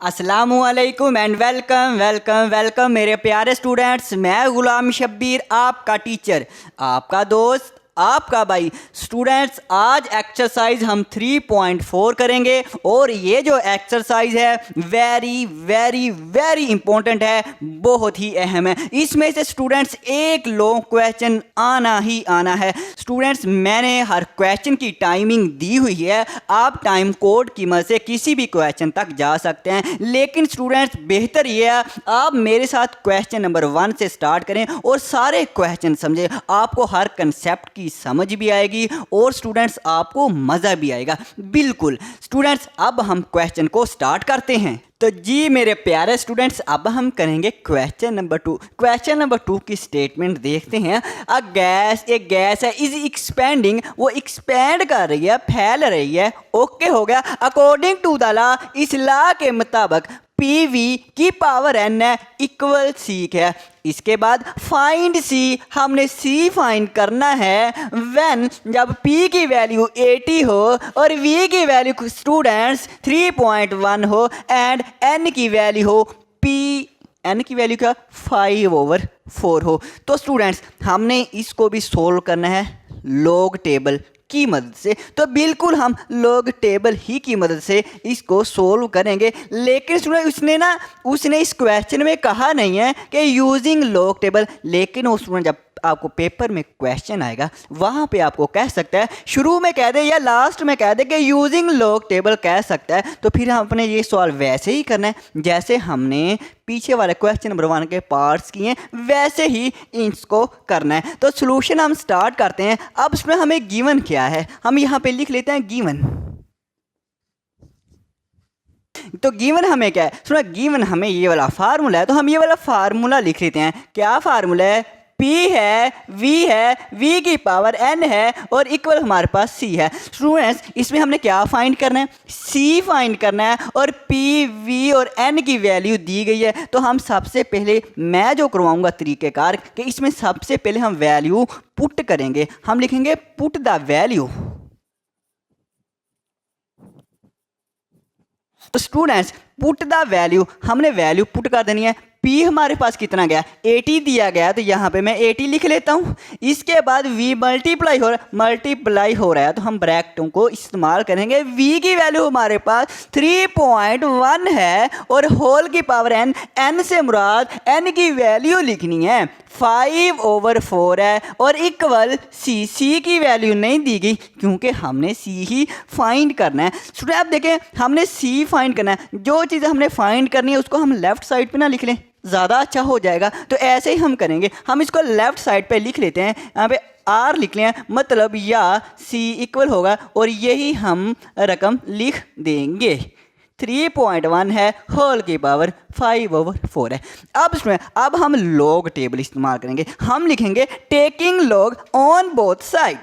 अस्सलामुअलैकुम and welcome welcome welcome मेरे प्यारे स्टूडेंट्स। मैं गुलाम शब्बीर, आपका टीचर, आपका दोस्त, आपका भाई। स्टूडेंट्स, आज एक्सरसाइज हम 3.4 करेंगे और ये जो एक्सरसाइज है वेरी वेरी वेरी इंपॉर्टेंट है, बहुत ही अहम है। इसमें से स्टूडेंट्स एक लॉन्ग क्वेश्चन आना ही आना है। स्टूडेंट्स, मैंने हर क्वेश्चन की टाइमिंग दी हुई है, आप टाइम कोड की मदद से किसी भी क्वेश्चन तक जा सकते हैं। लेकिन स्टूडेंट्स, बेहतर ये है आप मेरे साथ क्वेश्चन नंबर 1 से स्टार्ट करें और सारे क्वेश्चन समझें, आपको हर कंसेप्ट की समझ भी आएगी और स्टूडेंट्स आपको मजा भी आएगा। बिल्कुल स्टूडेंट्स, अब हम क्वेश्चन को स्टार्ट करते हैं। तो जी मेरे प्यारे स्टूडेंट्स, अब हम करेंगे क्वेश्चन नंबर 2। क्वेश्चन नंबर 2 की स्टेटमेंट देखते हैं। एक गैस है इज एक्सपेंडिंग, वो एक्सपेंड कर रही है, फैल रही है। ओके हो गया। अकॉर्डिंग टू द लॉ, इस लॉ के मुताबिक PV की पावर n है इक्वल C है। इसके बाद फाइंड C, हमने C फाइंड करना है व्हेन, जब P की वैल्यू 80 हो और V की वैल्यू स्टूडेंट्स 3.1 हो एंड N की वैल्यू हो N की वैल्यू क्या 5/4 हो। तो स्टूडेंट्स, हमने इसको भी सोल्व करना है लॉग टेबल की मदद से। तो बिल्कुल हम लॉग टेबल ही की मदद से इसको सोल्व करेंगे। लेकिन स्टूडेंट उसने इस क्वेश्चन में कहा नहीं है कि यूजिंग लॉग टेबल, लेकिन वो स्टूडेंट जब आपको पेपर में क्वेश्चन आएगा वहां पे आपको कह सकता है, शुरू में कह दे या लास्ट में कह दे कि यूजिंग लॉग टेबल कह सकता है। तो फिर हम अपने ये सवाल वैसे ही करना है जैसे हमने पीछे वाले क्वेश्चन नंबर 1 के पार्ट्स किए, वैसे ही इसको करना है। तो सॉल्यूशन हम स्टार्ट करते हैं। अब इसमें हमें गिवन क्या है, हम यहाँ पे लिख लेते हैं गिवन। तो गिवन हमें क्या है, सुना, गिवन हमें ये वाला फार्मूला है, तो हम ये वाला फार्मूला लिख लेते हैं। क्या फार्मूला है, P है, V की पावर N है और इक्वल हमारे पास C है। स्टूडेंट्स, इसमें हमने क्या फाइंड करना है, C फाइंड करना है और P, V और N की वैल्यू दी गई है। तो हम सबसे पहले, मैं जो करवाऊंगा तरीक़ेकार कि इसमें सबसे पहले हम वैल्यू पुट करेंगे। हम लिखेंगे पुट द वैल्यू। तो स्टूडेंट्स, पुट द वैल्यू, हमने वैल्यू पुट कर देनी है। P हमारे पास कितना गया, 80 दिया गया, तो यहाँ पे मैं 80 लिख लेता हूँ। इसके बाद V मल्टीप्लाई हो रहा है, तो हम ब्रैकेटों को इस्तेमाल करेंगे। V की वैल्यू हमारे पास 3.1 है और होल की पावर N से मुराद N की वैल्यू लिखनी है 5/4 है और इक्वल C की वैल्यू नहीं दी गई क्योंकि हमने C ही फाइंड करना है। स्टूडेंट, आप देखें, हमने C फाइंड करना है, जो चीज़ हमने फाइंड करनी है उसको हम लेफ्ट साइड पे ना लिख लें, ज़्यादा अच्छा हो जाएगा। तो ऐसे ही हम करेंगे, हम इसको लेफ्ट साइड पे लिख लेते हैं। यहाँ पे R लिख लें, मतलब या C इक्वल होगा और यही हम रकम लिख देंगे। 3.1 है, होल की पावर 5/4 है। अब हम लॉग टेबल इस्तेमाल करेंगे। हम लिखेंगे taking log on both side.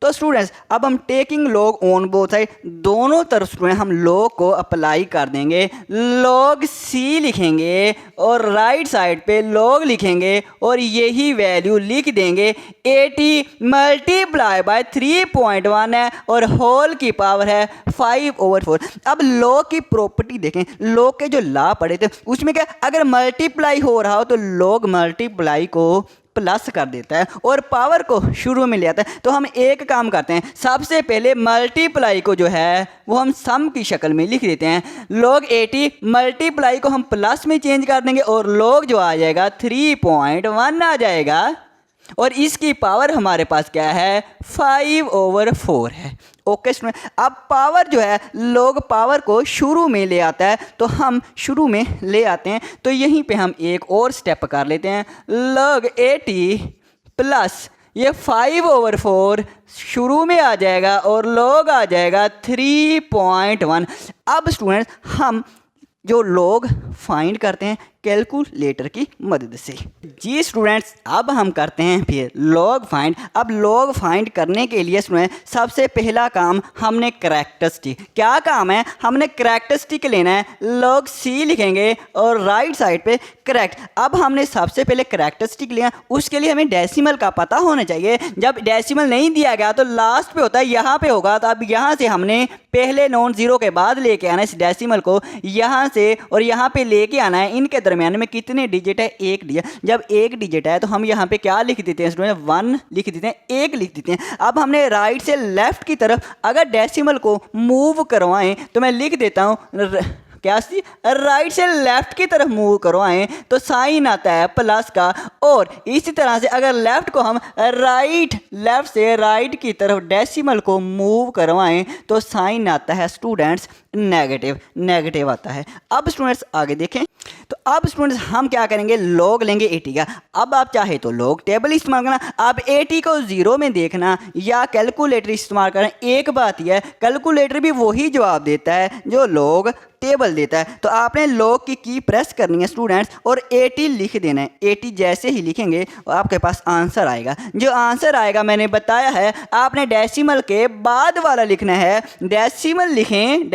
तो स्टूडेंट्स, अब हम taking log on both side, दोनों तरफ स्टूडेंट हम लॉग को अप्लाई कर देंगे। लॉग C लिखेंगे और राइट साइड पे लॉग लिखेंगे और यही वैल्यू लिख देंगे। 80 मल्टीप्लाई बाय 3.1 है और होल की पावर है 5/4। अब लॉग की प्रॉपर्टी देखें, लॉग के जो लॉ पढ़े थे उसमें क्या, अगर मल्टीप्लाई हो रहा हो तो लॉग मल्टीप्लाई को प्लस कर देता है और पावर को शुरू में ले आता है। तो हम एक काम करते हैं, सबसे पहले मल्टीप्लाई को जो है वो हम सम की शक्ल में लिख देते हैं। लॉग 80 मल्टीप्लाई को हम प्लस में चेंज कर देंगे और लॉग जो आ जाएगा 3.1 आ जाएगा और इसकी पावर हमारे पास क्या है 5/4 है। ओके स्टूडेंट, अब पावर जो है, लॉग पावर को शुरू में ले आता है, तो हम शुरू में ले आते हैं। तो यहीं पे हम एक और स्टेप कर लेते हैं। लॉग 80 प्लस ये 5/4 शुरू में आ जाएगा और लॉग आ जाएगा 3.1। अब स्टूडेंट्स, हम जो लॉग फाइंड करते हैं कैलकुलेटर की मदद से। जी स्टूडेंट्स, अब हम करते हैं फिर लॉग फाइंड। अब लॉग फाइंड करने के लिए स्टूडेंट सबसे पहला काम हमने करैक्टरिस्टिक, क्या काम है, हमने करैक्टरिस्टिक लेना है। लॉग सी लिखेंगे और राइट साइड पे करेक्ट। अब हमने सबसे पहले करैक्टरिस्टिक लिया, उसके लिए हमें डेसिमल का पता होना चाहिए। जब डेसिमल नहीं दिया गया तो लास्ट पे होता है, यहाँ पे होगा। तो अब यहाँ से हमने पहले नॉन जीरो के बाद लेके आना है इस डेसिमल को, यहाँ से और यहाँ पे लेके आना है। इनके दरमियान में कितने डिजिट है, एक डिजिट। जब एक डिजिट है तो हम यहाँ पे क्या लिख देते हैं स्टूडेंट, 1 लिख देते हैं, 1 लिख देते हैं। अब हमने राइट से लेफ्ट की तरफ अगर डेसिमल को मूव करवाएं तो मैं लिख देता हूँ क्या सी, राइट से लेफ्ट की तरफ मूव करवाएं तो साइन आता है प्लस का। और इसी तरह से अगर लेफ्ट को हम लेफ्ट से राइट की तरफ डेसिमल को मूव करवाएं तो साइन आता है स्टूडेंट्स नेगेटिव आता है। अब स्टूडेंट्स आगे देखें, तो अब स्टूडेंट्स हम क्या करेंगे, लॉग लेंगे 80 का। अब आप चाहे तो लॉग टेबल इस्तेमाल करना, आप 80 को जीरो में देखना या कैलकुलेटर इस्तेमाल करना, एक बात यह है कैलकुलेटर भी वही जवाब देता है जो लॉग टेबल देता है। तो आपने लॉग की प्रेस करनी है स्टूडेंट्स और 80 लिख देना है। 80 जैसे ही लिखेंगे आपके पास आंसर आएगा। जो आंसर आएगा मैंने बताया है, आपने डेसिमल के बाद वाला लिखना है। डेसिमल लिखें,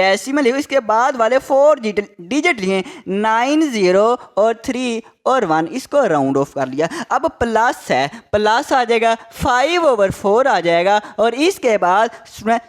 इसके बाद वाले 4 डिजिट लिखें, 9 0 और 3 और 1, इसको राउंड ऑफ कर लिया। अब प्लस है, प्लस आ जाएगा, 5/4 आ जाएगा। और इसके बाद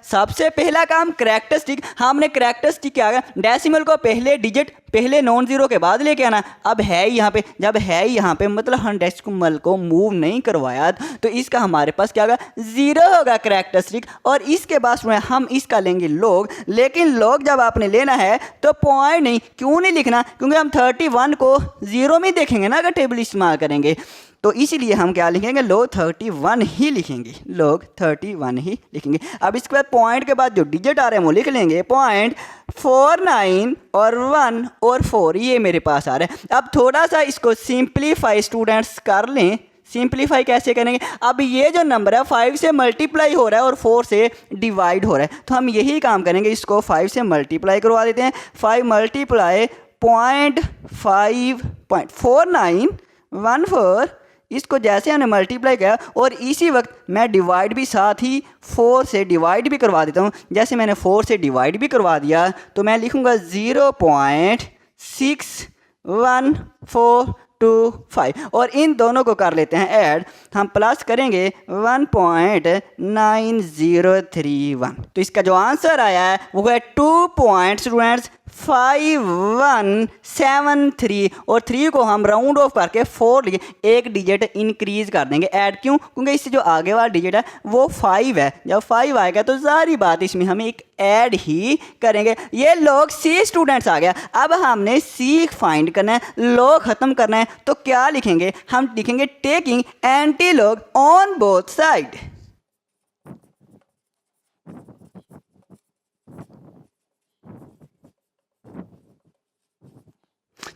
सबसे पहला काम करैक्टरिस्टिक, हमने करैक्टरिस्टिक क्या, डेसिमल को पहले डिजिट पहले नॉन जीरो के बाद लेके आना। अब है यहाँ पे, जब है यहाँ पे मतलब हम डेसिमल को मूव नहीं करवाया तो इसका हमारे पास क्या होगा, 0 होगा करैक्टरिस्टिक। और इसके बाद हम इसका लेंगे लॉग। लेकिन लॉग जब आपने लेना है तो पॉइंट नहीं, क्यों नहीं लिखना, क्योंकि हम 31 को जीरो में देखेंगे ना अगर टेबल इस्तेमाल करेंगे। तो इसीलिए हम क्या लिखेंगे, log 31 ही लिखेंगे, log 31 ही लिखेंगे। अब इसके बाद पॉइंट के बाद जो डिजिट आ रहे हैं वो लिख लेंगे, 0.49 और 1 और 4 ये मेरे पास आ रहा है। अब थोड़ा सा इसको सिंप्लीफाई स्टूडेंट्स कर लें। सिंप्लीफाई कैसे करेंगे, अब ये जो नंबर है 5 से मल्टीप्लाई हो रहा है और 4 से डिवाइड हो रहा है, तो हम यही काम करेंगे, इसको 5 से मल्टीप्लाई करवा देते हैं। 5 मल्टीप्लाई 0.4914, इसको जैसे हमने मल्टीप्लाई किया और इसी वक्त मैं डिवाइड भी साथ ही 4 से डिवाइड भी करवा देता हूँ। जैसे मैंने 4 से डिवाइड भी करवा दिया तो मैं लिखूँगा 0.61425 और इन दोनों को कर लेते हैं ऐड। हम प्लस करेंगे 1.9031। तो इसका जो आंसर आया है वो है 2.5173 और 3 को हम राउंड ऑफ करके 4 लिखे, एक डिजिट इंक्रीज कर देंगे ऐड। क्यों, क्योंकि इससे जो आगे वाला डिजिट है वो 5 है। जब 5 आएगा तो सारी बात इसमें हम एक ऐड ही करेंगे। ये लॉग सी स्टूडेंट्स आ गया। अब हमने सी फाइंड करना है, लॉग खत्म करना है, तो क्या लिखेंगे, हम लिखेंगे taking anti log on both side.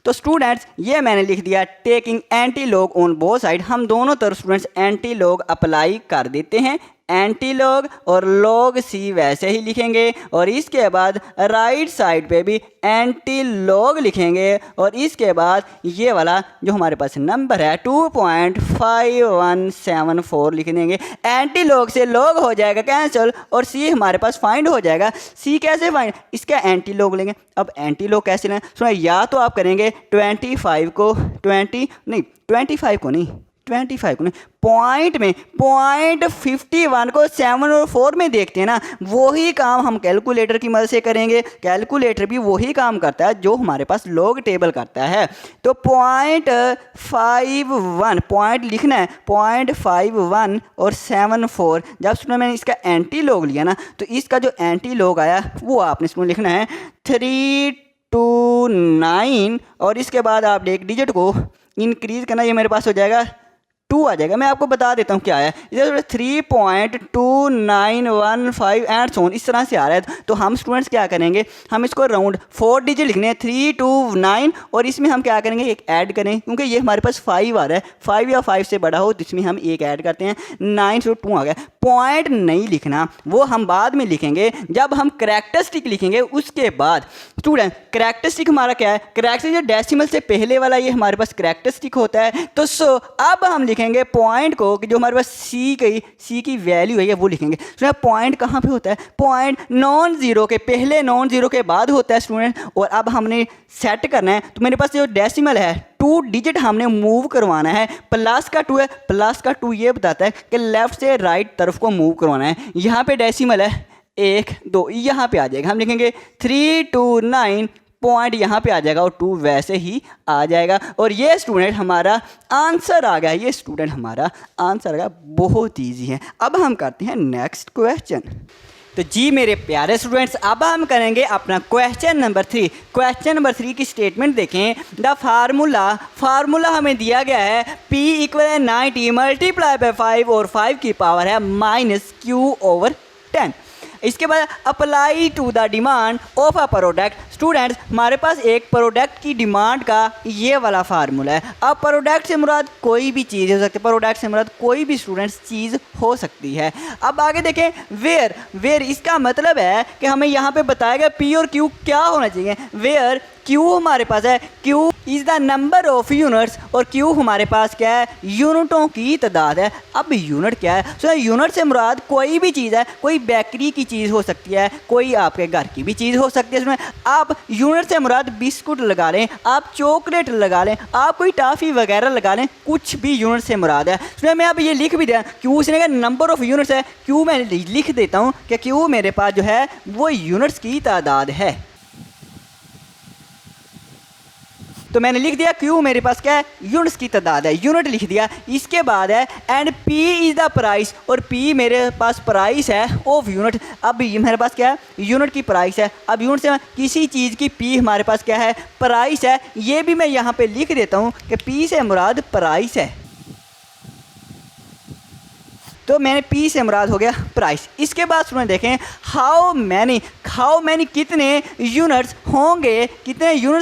तो स्टूडेंट्स ये मैंने लिख दिया taking anti log on both side. हम दोनों तरफ स्टूडेंट्स एंटी लॉग अप्लाई कर देते हैं। एंटी लॉग और लॉग सी वैसे ही लिखेंगे और इसके बाद राइट साइड पे भी एंटी लॉग लिखेंगे और इसके बाद ये वाला जो हमारे पास नंबर है 2.5174 लिख देंगे। एंटी लॉग से लॉग हो जाएगा कैंसिल और सी हमारे पास फाइंड हो जाएगा। सी कैसे फाइंड, इसका एंटी लॉग लेंगे। अब एंटी लॉग कैसे लें, सुना, या तो आप करेंगे 25 को पॉइंट में 0.51 को 7 और 4 में देखते हैं ना, वही काम हम कैलकुलेटर की मदद से करेंगे। कैलकुलेटर भी वही काम करता है जो हमारे पास लॉग टेबल करता है। तो 0.51 पॉइंट लिखना है, 0.51 और 74। जब सुना मैंने इसका एंटी लॉग लिया ना तो इसका जो एंटी लॉग आया वो आपने इसमें लिखना है 329 और इसके बाद आप एक डिजिट को इंक्रीज करना, ये मेरे पास हो जाएगा 2 आ जाएगा। मैं आपको बता देता हूँ क्या है, इधर 3.2915 एंड सोन इस तरह से आ रहा है। तो हम स्टूडेंट्स क्या करेंगे, हम इसको राउंड 4 डिजिट लिखने हैं 329 और इसमें हम क्या करेंगे, एक ऐड करें, क्योंकि ये हमारे पास 5 आ रहा है। 5 या 5 से बड़ा हो तो इसमें हम एक ऐड करते हैं, 9 से 2 आ गया। पॉइंट नहीं लिखना, वो हम बाद में लिखेंगे जब हम करैक्टरिस्टिक लिखेंगे उसके बाद। स्टूडेंट करैक्टरिस्टिक हमारा क्या है, करैक्टरिस्टिक जो डेसिमल से पहले वाला ये हमारे पास करैक्टरिस्टिक होता है। तो अब हम लिखेंगे पॉइंट को कि जो हमारे पास सी की वैल्यू है ये वो लिखेंगे। स्टूडेंट पॉइंट कहाँ पे होता है, पॉइंट नॉन जीरो के पहले नॉन जीरो के बाद होता है स्टूडेंट। और अब हमने सेट करना है, तो मेरे पास जो डेसिमल है 2 डिजिट हमने मूव करवाना है। प्लस का 2 है, प्लस का 2 ये बताता है कि लेफ्ट से राइट तरफ को मूव करवाना है। यहाँ पे डेसिमल है 1 2, यहाँ पे आ जाएगा, हम लिखेंगे 329 पॉइंट यहाँ पे आ जाएगा और 2 वैसे ही आ जाएगा। और ये स्टूडेंट हमारा आंसर आ गया, ये स्टूडेंट हमारा आंसर आ गया। बहुत ईजी है। अब हम करते हैं नेक्स्ट क्वेश्चन। तो जी मेरे प्यारे स्टूडेंट्स, अब हम करेंगे अपना क्वेश्चन नंबर 3। क्वेश्चन नंबर 3 की स्टेटमेंट देखें। द फार्मूला हमें दिया गया है P = 90 मल्टीप्लाई बाय 5 और 5 की पावर है -Q/10। इसके बाद apply to the demand of a product. Students हमारे पास एक प्रोडक्ट की डिमांड का ये वाला फार्मूला है। अब प्रोडक्ट से मुराद कोई भी चीज़ हो सकती है, प्रोडक्ट से मुराद कोई भी स्टूडेंट्स चीज़ हो सकती है। अब आगे देखें वेयर इसका मतलब है कि हमें यहाँ पे बताया गया P और Q क्या होना चाहिए। वेयर Q हमारे पास है, Q is the number of units और Q हमारे पास क्या है, यूनिटों की तादाद है। अब यूनिट क्या है, सो यूनिट से मुराद कोई भी चीज़ है, कोई बेकरी की चीज़ हो सकती है, कोई आपके घर की भी चीज़ हो सकती है। इसमें आप यूनिट से मुराद बिस्कुट लगा लें, आप चॉकलेट लगा लें, आप कोई टॉफ़ी वगैरह लगा लें, कुछ भी यूनिट से मुराद है। इसमें मैं अब ये लिख भी दिया, Q से नंबर ऑफ यूनिट्स है, Q मैं लिख देता हूँ कि Q मेरे पास जो है वो यूनिट्स की तादाद है। तो मैंने लिख दिया Q मेरे पास क्या है, यूनिट्स की तादाद है, यूनिट लिख दिया। इसके बाद है and P is the price और P मेरे पास प्राइस है ऑफ यूनिट। अब ये मेरे पास क्या है, यूनिट की प्राइस है। अब यूनिट से किसी चीज़ की P हमारे पास क्या है, प्राइस है। ये भी मैं यहाँ पे लिख देता हूँ कि P से मुराद प्राइस है। तो मैंने P से मुराद हो गया प्राइस। इसके बाद स्टूडेंट देखें हाउ मैनी कितने यूनिट्स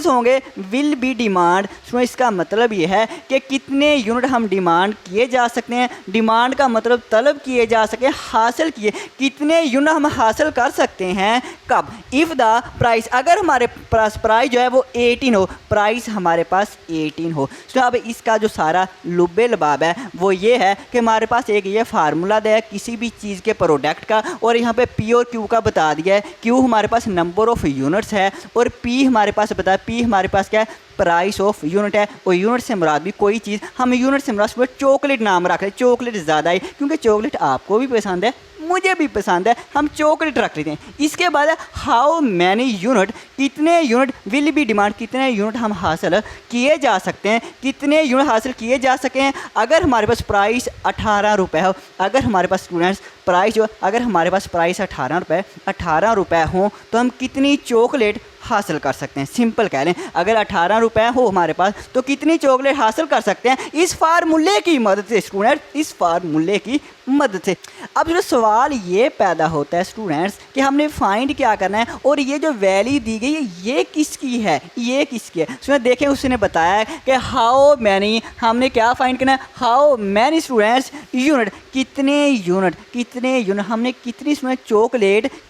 होंगे विल बी डिमांड। स्टूडेंट इसका मतलब ये है कि कितने यूनिट हम डिमांड किए जा सकते हैं। डिमांड का मतलब तलब किए जा सके, हासिल किए, कितने यूनिट हम हासिल कर सकते हैं कब, इफ़ द प्राइस, अगर हमारे पास प्राइस जो है वो 18 हो, प्राइस हमारे पास 18 हो। तो अब इसका जो सारा लुब्बे लबाब है वो ये है कि हमारे पास एक ये फार्मूला दिया है किसी भी चीज़ के प्रोडक्ट का और यहाँ पे P और Q का बता दिया है। Q हमारे पास नंबर ऑफ यूनिट्स है और P हमारे पास बताया, P हमारे पास क्या है, प्राइस ऑफ यूनिट है। और यूनिट से मुराद भी कोई चीज़, हम यूनिट से मुराद चॉकलेट नाम रख रहे हैं, चॉकलेट ज़्यादा है क्योंकि चॉकलेट आपको भी पसंद है, मुझे भी पसंद है, हम चॉकलेट रख लेते हैं। इसके बाद है हाउ मैनी यूनिट, कितने यूनिट विल बी डिमांड, कितने यूनिट हम हासिल किए जा सकते हैं, कितने यूनिट हासिल किए जा सके हैं अगर हमारे पास प्राइस 18 रुपये हो। अगर हमारे पास स्टूडेंट्स प्राइस जो, अगर हमारे पास प्राइस 18 रुपये हो तो हम कितनी चॉकलेट हासिल कर सकते हैं। सिंपल कह लें, अगर 18 रुपये हो हमारे पास तो कितनी चॉकलेट हासिल कर सकते हैं इस फार्मूले की मदद से। स्टूडेंट इस फार्मूले की मदद से अब जो सवाल ये पैदा होता है स्टूडेंट्स कि हमने फाइंड क्या करना है और ये जो वैल्यू दी गई है ये किसकी है, ये किसकी है। उसमें देखें उसने बताया कि हाउ मैनी, हमने क्या फाइंड करना है, हाउ मैनी स्टूडेंट्स यूनिट, कितने यूनिट हमने कितनी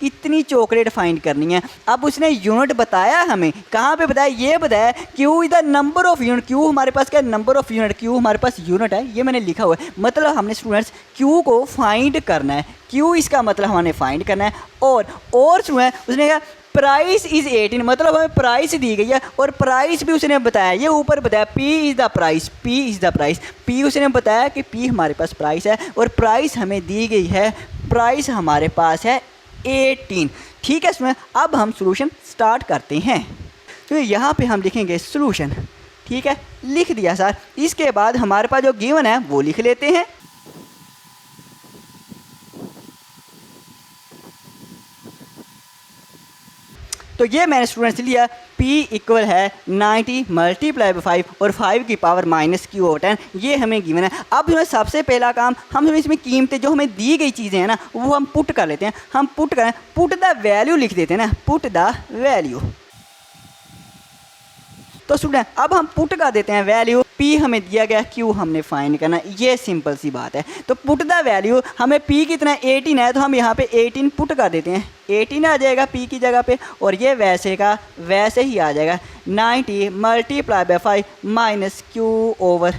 कितनी चॉकलेट फाइंड करनी है। अब उसने यूनिट बताया, हमें कहाँ पे बताया, ये बताया Q is the number of unit. Q हमारे पास क्या, नंबर ऑफ यूनिट, Q हमारे पास यूनिट है, ये मैंने लिखा हुआ है। मतलब हमने स्टूडेंट्स Q को फाइंड करना है, Q इसका मतलब हमने फाइंड करना है। और स्टूडेंट उसने कहा प्राइस इज़ 18, मतलब हमें प्राइस दी गई है और प्राइस भी उसने बताया, ये ऊपर बताया P is the price, P उसने बताया कि P हमारे पास प्राइस है और प्राइस हमें दी गई है, प्राइस हमारे पास है 18। ठीक है इसमें अब हम सॉल्यूशन स्टार्ट करते हैं। तो यहाँ पे हम लिखेंगे सॉल्यूशन, ठीक है, लिख दिया सर। इसके बाद हमारे पास जो गिवन है वो लिख लेते हैं। तो ये मैंने स्टूडेंट्स लिया P इक्वल है 90 मल्टीप्लाई बाई 5 और 5 की पावर -Q/10, ये हमें गिवन है। अब हमें सबसे पहला काम, हम इसमें कीमतें जो हमें दी गई चीज़ें हैं ना वो हम पुट कर लेते हैं। हम पुट द वैल्यू लिख देते हैं ना, पुट द वैल्यू। तो स्टूडेंट अब हम पुट कर देते हैं वैल्यू, P हमें दिया गया, Q हमने फाइंड करना, ये सिंपल सी बात है। तो पुट द वैल्यू, हमें P कितना है 18 है, तो हम यहाँ पे 18 पुट कर देते हैं, 18 आ जाएगा P की जगह पे, और ये वैसे का वैसे ही आ जाएगा 90 multiply by 5 minus Q/10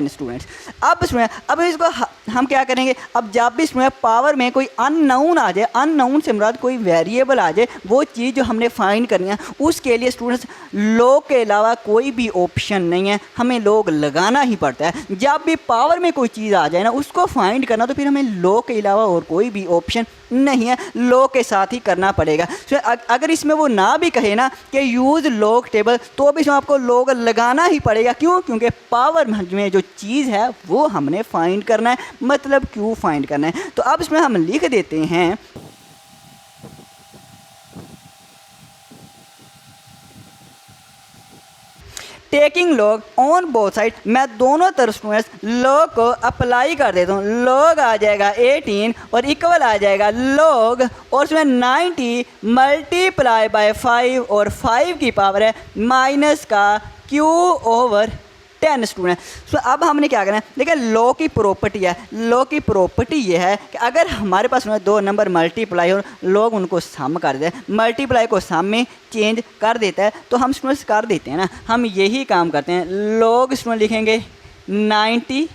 students. अब स्टूडेंट अब इसको हम क्या करेंगे, अब जब भी स्टूडेंट पावर में कोई अननोन आ जाए, अननोन से मुराद कोई वेरिएबल आ जाए, वो चीज़ जो हमने फाइंड करनी है उसके लिए स्टूडेंट्स लॉग के अलावा कोई भी ऑप्शन नहीं है, हमें लॉग लगाना ही पड़ता है। जब भी पावर में कोई चीज़ आ जाए ना उसको फाइंड करना, तो फिर हमें लॉग के अलावा और कोई भी ऑप्शन नहीं है, लॉग के साथ ही करना पड़ेगा। तो अगर इसमें वो ना भी कहे ना कि यूज़ लॉग टेबल, तो भी इसमें आपको लॉग लगाना ही पड़ेगा। क्यों? क्योंकि पावर में जो चीज़ है वो हमने फाइंड करना है, मतलब क्यों फाइंड करना है। तो अब इसमें हम लिख देते हैं taking log on both side, मैं दोनों तरफ स्टूडेंट्स लॉग को अप्लाई कर देता हूँ। लॉग आ जाएगा 18 और इक्वल आ जाएगा लॉग, और उसमें 90 मल्टीप्लाई बाय 5, और 5 की पावर है माइनस का Q/10 स्टूडेंट। तो अब हमने क्या करना है, देखिए लॉग की प्रॉपर्टी है, लॉग की प्रॉपर्टी ये है कि अगर हमारे पास दो नंबर मल्टीप्लाई हो, लॉग उनको सम कर देता है, मल्टीप्लाई को सम में चेंज कर देता है, तो हम स्टूडेंट्स कर देते हैं ना, हम यही काम करते हैं। लॉग स्टूडेंट लिखेंगे 90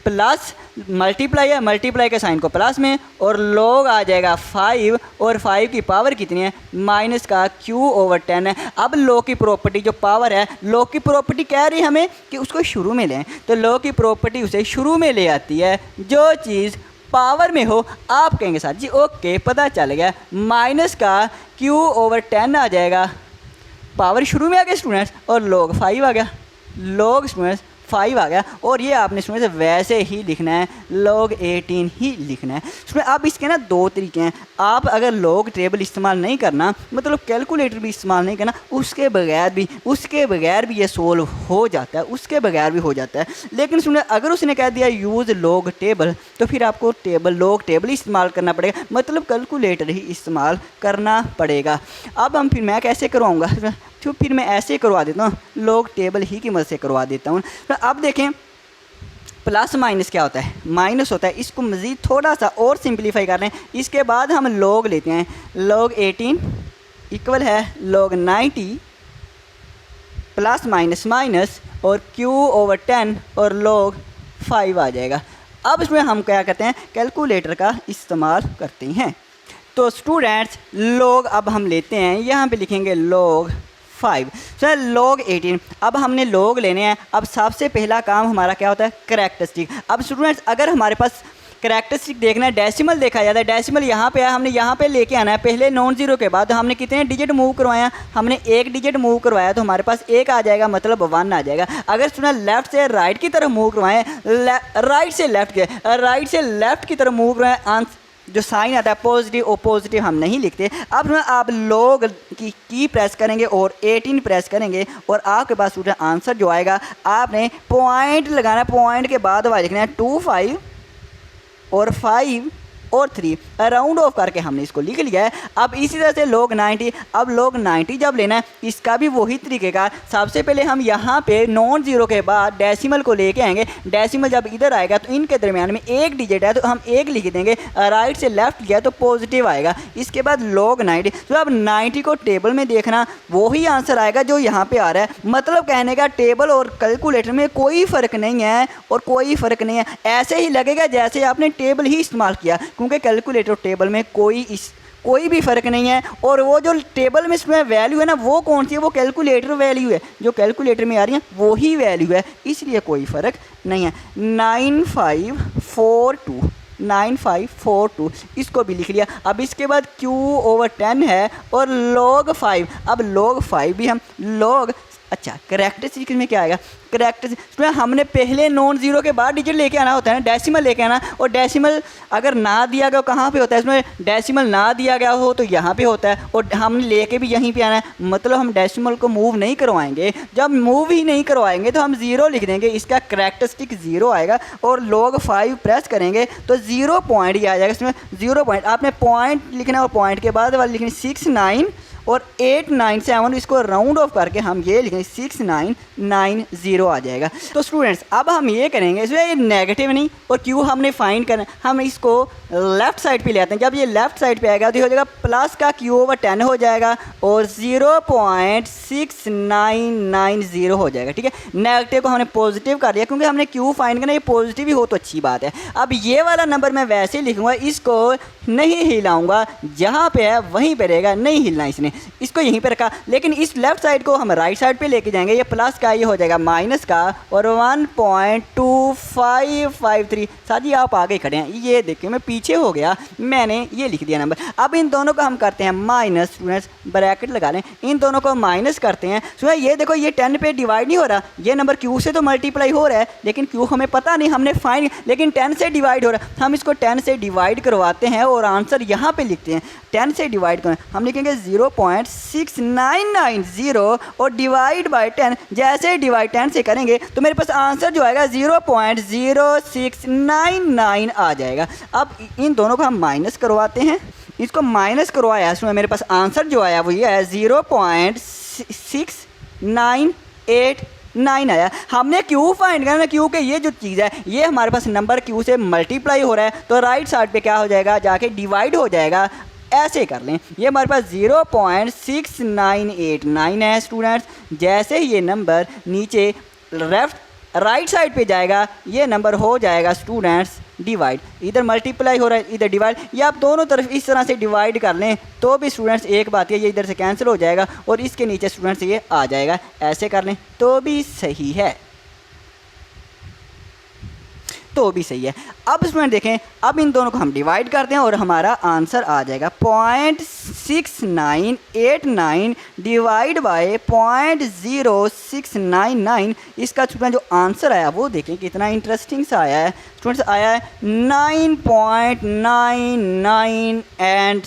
प्लस मल्टीप्लाई है, मल्टीप्लाई के साइन को प्लस में, और लॉग आ जाएगा 5, और 5 की पावर कितनी है माइनस का Q/10 है। अब लॉग की प्रॉपर्टी जो पावर है, लॉग की प्रॉपर्टी कह रही है हमें कि उसको शुरू में लें, तो लॉग की प्रॉपर्टी उसे शुरू में ले आती है। जो चीज़ पावर में हो आप कहेंगे सर जी ओके पता चल गया, माइनस का Q/10 आ जाएगा, पावर शुरू में आ गया स्टूडेंट्स, और लॉग 5 आ गया, लॉग स्टूडेंट्स 5 आ गया। और ये आपने स्टूडेंट्स वैसे ही लिखना है, लॉग 18 ही लिखना है स्टूडेंट। अब इसके ना दो तरीके हैं, आप अगर लॉग टेबल इस्तेमाल नहीं करना, मतलब कैलकुलेटर भी इस्तेमाल नहीं करना, उसके बगैर भी ये सोल्व हो जाता है, उसके बगैर भी हो जाता है। लेकिन स्टूडेंट अगर उसने कह दिया यूज़ लॉग टेबल, तो फिर आपको लॉग टेबल इस्तेमाल करना पड़ेगा, मतलब कैलकुलेटर ही इस्तेमाल करना पड़ेगा। अब फिर मैं कैसे करवाऊँगा, तो फिर मैं ऐसे करवा देता हूँ, लॉग टेबल ही की मदद से करवा देता हूँ। तो अब देखें प्लस माइनस क्या होता है, माइनस होता है। इसको मज़ीद थोड़ा सा और सिंपलीफाई कर रहे हैं, इसके बाद हम लॉग लेते हैं। लॉग 18 इक्वल है लॉग 90 प्लस माइनस माइनस और Q/10 और लॉग 5 आ जाएगा। अब इसमें हम क्या करते हैं, कैलकुलेटर का इस्तेमाल करते हैं। तो स्टूडेंट्स लॉग अब हम लेते हैं, यहाँ पे लिखेंगे लॉग 5, सर लॉग 18। अब हमने लॉग लेने हैं। अब सबसे पहला काम हमारा क्या होता है, कैरेक्टरिस्टिक। अब स्टूडेंट्स अगर हमारे पास कैरेक्टरिस्टिक देखना है, डेसिमल देखा जाता है, डेसिमल यहाँ पे है, हमने यहाँ पे लेके आना है पहले नॉन जीरो के बाद। तो हमने कितने डिजिट मूव करवाया, हमने एक डिजिट मूव करवाया, तो हमारे पास एक आ जाएगा, मतलब 1 आ जाएगा। अगर स्टूडेंट लेफ्ट से राइट की तरफ मूव करवाएं, राइट से लेफ्ट की तरफ मूव करवाएं, आंसर जो साइन आता है पॉजिटिव और पॉजिटिव हम नहीं लिखते। अब आप लॉग की प्रेस करेंगे और 18 प्रेस करेंगे, और आपके पास स्टूडेंट आंसर जो आएगा, आपने पॉइंट लगाना है, पॉइंट के बाद वाला लिखना है 2 5 और 5 और 3, राउंड ऑफ करके हमने इसको लिख लिया है। अब इसी तरह से लॉग 90, अब लॉग 90 जब लेना है, इसका भी वही तरीक़ेकार। सबसे पहले हम यहाँ पे नॉन जीरो के बाद डेसिमल को लेके आएंगे। डेसिमल जब इधर आएगा तो इनके दरमियान में एक डिजिट है, तो हम एक लिख देंगे। राइट से लेफ्ट गया तो पॉजिटिव आएगा। इसके बाद लॉग 90, तो अब 90 को टेबल में देखना, वही आंसर आएगा जो यहाँ पर आ रहा है। मतलब कहने का टेबल और कैलकुलेटर में कोई फ़र्क नहीं है, और कोई फ़र्क नहीं है, ऐसे ही लगेगा जैसे आपने टेबल ही इस्तेमाल किया, क्योंकि कैलकुलेटर टेबल में कोई भी फ़र्क नहीं है। और वो जो टेबल में इसमें वैल्यू है ना, वो कौन सी है, वो कैलकुलेटर वैल्यू है, जो कैलकुलेटर में आ रही है वही वैल्यू है, इसलिए कोई फ़र्क नहीं है। 9542 इसको भी लिख लिया। अब इसके बाद Q/10 है और log 5। अब log 5 भी हम log, अच्छा कैरेक्टरिस्टिक में क्या आएगा, कैरेक्टरिस्टिक हमने पहले नॉन जीरो के बाद डिजिट लेके आना होता है ना, डेसिमल लेके आना। और डेसिमल अगर ना दिया गया कहाँ पे होता है, इसमें डेसिमल ना दिया गया हो तो यहाँ पे होता है, और हमने लेके भी यहीं पे आना है। मतलब हम डेसिमल को मूव नहीं करवाएंगे, जब मूव ही नहीं करवाएंगे तो हम 0 लिख देंगे, इसका कैरेक्टरिस्टिक 0 आएगा। और log 5 प्रेस करेंगे तो 0 पॉइंट ही आ जाएगा। इसमें 0 पॉइंट आपने पॉइंट लिखना, और पॉइंट के बाद वाली लिखनी 69 और 897 इसको राउंड ऑफ करके हम ये लिखेंगे 6990 आ जाएगा। तो स्टूडेंट्स अब हम ये करेंगे, इसमें ये नेगेटिव नहीं और क्यू हमने फाइंड करना, हम इसको लेफ्ट साइड पे ले आते हैं। जब ये लेफ्ट साइड पे आएगा तो ये हो जाएगा प्लस का क्यू ओवर 10 हो जाएगा और 0.6990 हो जाएगा। ठीक है, नेगेटिव को हमने पॉजिटिव कर दिया क्योंकि हमने क्यू फाइंड करना, ये पॉजिटिव ही हो तो अच्छी बात है। अब ये वाला नंबर मैं वैसे ही लिखूंगा, इसको नहीं हिलाऊंगा, जहाँ पे है वहीं पे रहेगा, नहीं हिलना इसने, इसको यहीं पे रखा। लेकिन इस लेफ्ट साइड को हम राइट साइड पे लेके जाएंगे, ये प्लस का ये हो जाएगा माइनस का और 1.2553। साथ ही आप आगे खड़े हैं, ये देखिए मैं पीछे हो गया, मैंने ये लिख दिया नंबर। अब इन दोनों को हम करते हैं माइनस, स्टूडेंट्स ब्रैकेट लगा लें, इन दोनों को माइनस करते हैं। सुनिए ये देखो ये 10 पे डिवाइड नहीं हो रहा, ये नंबर क्यू से तो मल्टीप्लाई हो रहा है लेकिन क्यू हमें पता नहीं, हमने फाइंड, लेकिन 10 से डिवाइड हो रहा है। हम इसको 10 से डिवाइड करवाते हैं और आंसर यहाँ पे लिखते हैं। 10 से डिवाइड करें, हम लिखेंगे 0.6990 और डिवाइड बाय 10। जैसे डिवाइड 10 से करेंगे तो मेरे पास आंसर जो आएगा 0.0699 आ जाएगा। अब इन दोनों को हम माइनस करवाते हैं, इसको माइनस करवाया, इसमें मेरे पास आंसर जो आया वो ये है 0.6989 आया। हमने क्यू फाइंड करना, क्यू के ये जो चीज़ है ये हमारे पास नंबर क्यू से मल्टीप्लाई हो रहा है तो राइट साइड पे क्या हो जाएगा, जाके डिवाइड हो जाएगा। ऐसे कर लें, ये हमारे पास 0.6989 है स्टूडेंट्स। जैसे ही ये नंबर नीचे राइट साइड पे जाएगा ये नंबर हो जाएगा स्टूडेंट्स डिवाइड, इधर मल्टीप्लाई हो रहा है इधर डिवाइड, ये आप दोनों तरफ इस तरह से डिवाइड कर लें तो भी स्टूडेंट्स एक बात है, ये इधर से कैंसिल हो जाएगा और इसके नीचे स्टूडेंट्स ये आ जाएगा। ऐसे कर लें तो भी सही है, तो भी सही है। अब स्टूडेंट देखें, अब इन दोनों को हम डिवाइड करते हैं और हमारा आंसर आ जाएगा 0.6989 डिवाइड बाय 0.0699। इसका स्टूडेंट जो आंसर आया वो देखें कितना इंटरेस्टिंग सा आया है स्टूडेंट्स, आया है 9.99 एंड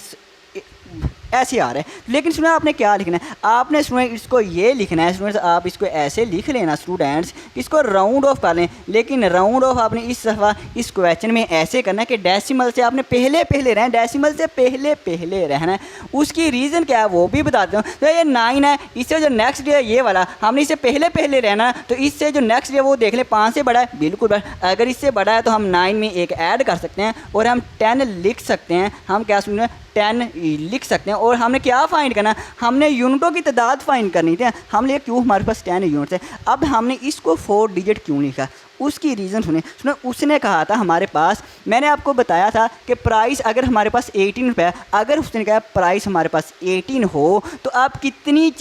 ऐसे आ रहा है। लेकिन स्टूडेंट आपने क्या लिखना है, आपने स्टूडेंट इसको ये लिखना है स्टूडेंट्स, आप इसको ऐसे लिख लेना स्टूडेंट्स, इसको राउंड ऑफ कर लें। लेकिन राउंड ऑफ आपने इस दफ़ा इस क्वेश्चन में ऐसे करना है कि डेसिमल से आपने पहले रहना है, डेसिमल से पहले रहना है। उसकी रीज़न क्या है वो भी बताते हूँ। तो ये 9 है, इससे जो नेक्स्ट डे है ये वाला, हमने इससे पहले रहना है, तो इससे जो नेक्स्ट डे वो देख लें 5 से बड़ा है, बिल्कुल बड़ा। अगर इससे बड़ा है तो हम 9 में एक ऐड कर सकते हैं और हम 10 लिख सकते हैं। हम क्या सुन 10 लिख सकते हैं। और हमने क्या फाइंड करना, हमने यूनिटों की तादाद फाइंड करनी थी। हमने क्यों, हमारे पास 10 यूनिट्स है। अब हमने इसको 4 डिजिट क्यों लिखा, उसकी रीज़न सुने। उसने कहा था हमारे पास, मैंने आपको बताया था कि प्राइस अगर हमारे पास 18 रुपये, अगर उसने कहा प्राइस हमारे पास 18 हो तो आप कितनी